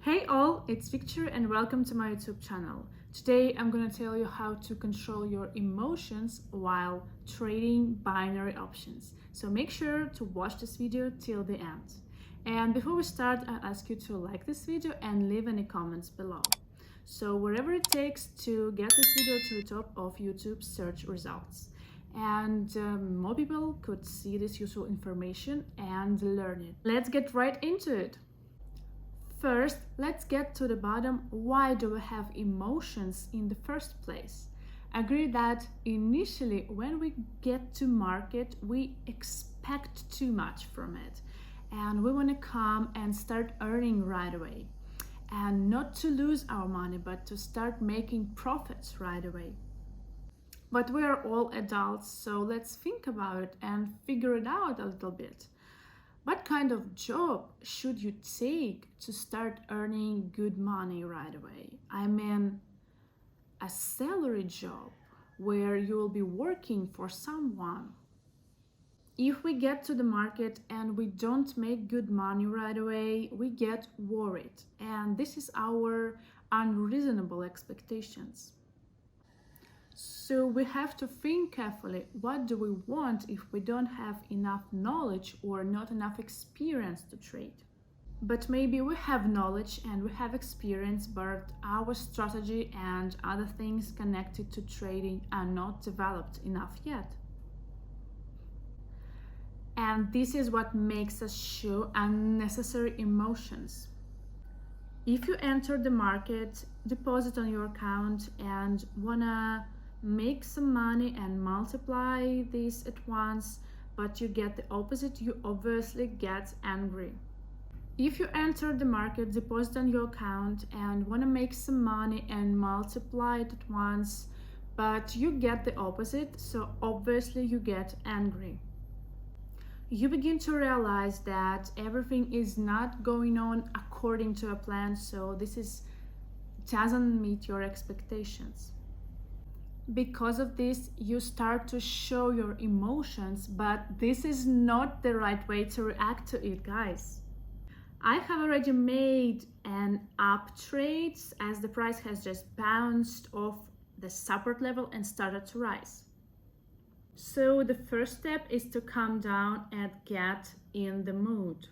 Hey all, it's Victor and welcome to my YouTube channel. Today I'm gonna tell you how to control your emotions while trading binary options. So make sure to watch this video till the end. And before we start, I ask you to like this video and leave any comments below. So wherever it takes to get this video to the top of YouTube search results. And more people could see this useful information and learn it. Let's get right into it. First, let's get to the bottom. Why do we have emotions in the first place? Agree that initially when we get to market, we expect too much from it and we want to come and start earning right away, and not to lose our money but to start making profits right away. But we are all adults, so let's think about it and figure it out a little bit. What kind of job should you take to start earning good money right away? I mean, a salary job where you will be working for someone. If we get to the market and we don't make good money right away, we get worried, and this is our unreasonable expectations. So we have to think carefully, what do we want if we don't have enough knowledge or not enough experience to trade? But maybe we have knowledge and we have experience, but our strategy and other things connected to trading are not developed enough yet. And this is what makes us show unnecessary emotions. If you enter the market, deposit on your account and wanna make some money and multiply this at once, but you get the opposite, you obviously get angry. If you enter the market, deposit on your account and want to make some money and multiply it at once, but you get the opposite, so obviously you get angry. You begin to realize that everything is not going on according to a plan, so this doesn't meet your expectations. Because of this, you start to show your emotions, but this is not the right way to react to it, guys. I have already made an up trade as the price has just bounced off the support level and started to rise. So the first step is to calm down and get in the mood.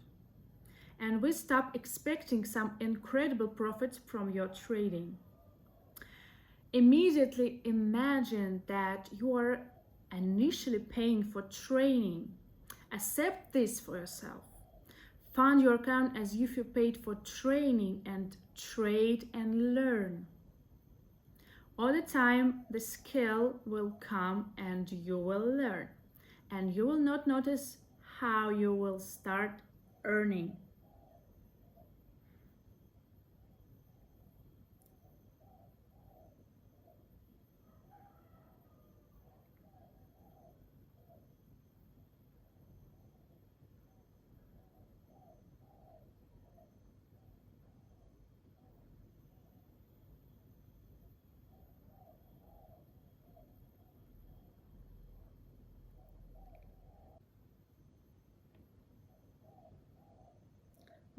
And we stop expecting some incredible profits from your trading. Immediately imagine that you are initially paying for training. Accept this for yourself. Fund your account as if you paid for training and trade and learn. All the time, the skill will come and you will learn. And you will not notice how you will start earning.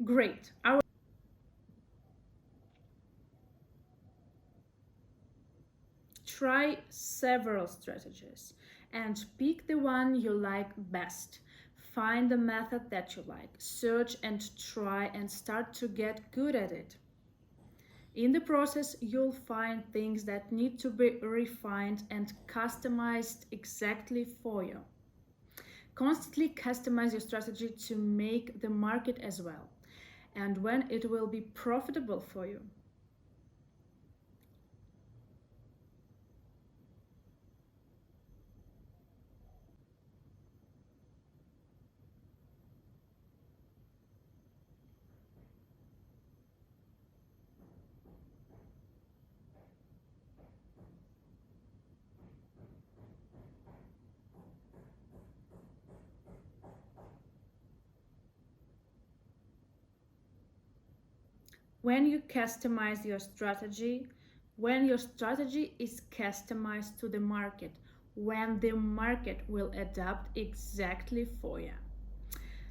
Great. Try several strategies and pick the one you like best. Find the method that you like. Search and try and start to get good at it. In the process, you'll find things that need to be refined and customized exactly for you. Constantly customize your strategy to make the market as well, and when it will be profitable for you. When you customize your strategy, when your strategy is customized to the market, when the market will adapt exactly for you.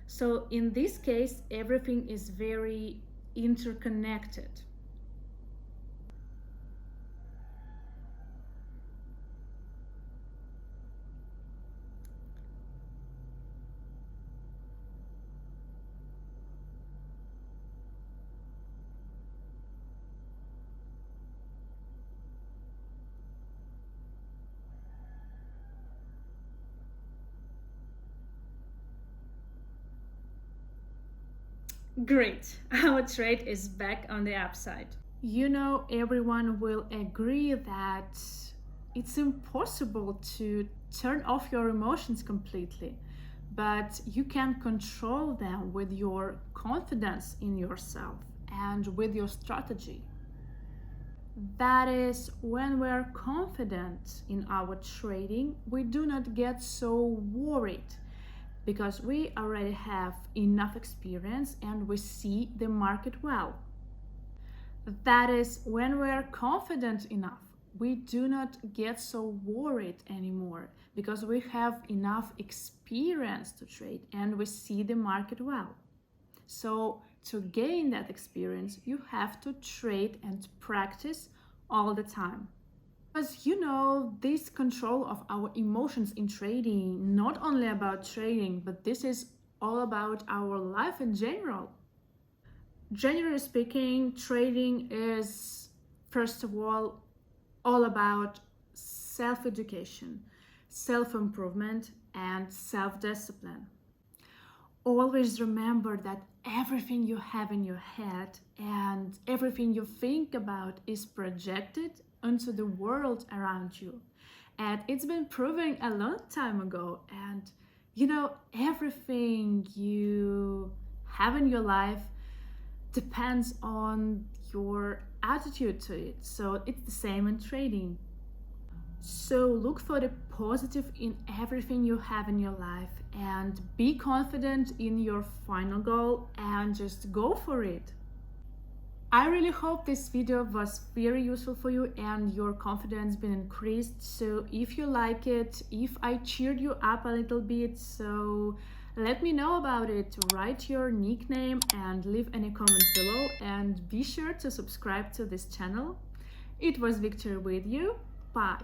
So in this case, everything is very interconnected. Great, our trade is back on the upside. You know, everyone will agree that it's impossible to turn off your emotions completely, but you can control them with your confidence in yourself and with your strategy. That is, when we're confident in our trading, we do not get so worried because we already have enough experience and we see the market well. That is, when we're confident enough, we do not get so worried anymore because we have enough experience to trade and we see the market well. So to gain that experience, you have to trade and practice all the time. Because you know, this control of our emotions in trading, not only about trading, but this is all about our life in general. Generally speaking, trading is, first of all about self-education, self-improvement, and self-discipline. Always remember that everything you have in your head and everything you think about is projected onto the world around you. And it's been proven a long time ago. And you know, everything you have in your life depends on your attitude to it. So it's the same in trading. So look for the positive in everything you have in your life and be confident in your final goal and just go for it. I really hope this video was very useful for you and your confidence been increased. So if you like it, if I cheered you up a little bit, so let me know about it. Write your nickname and leave any comment below and be sure to subscribe to this channel. It was Victoria with you. Bye.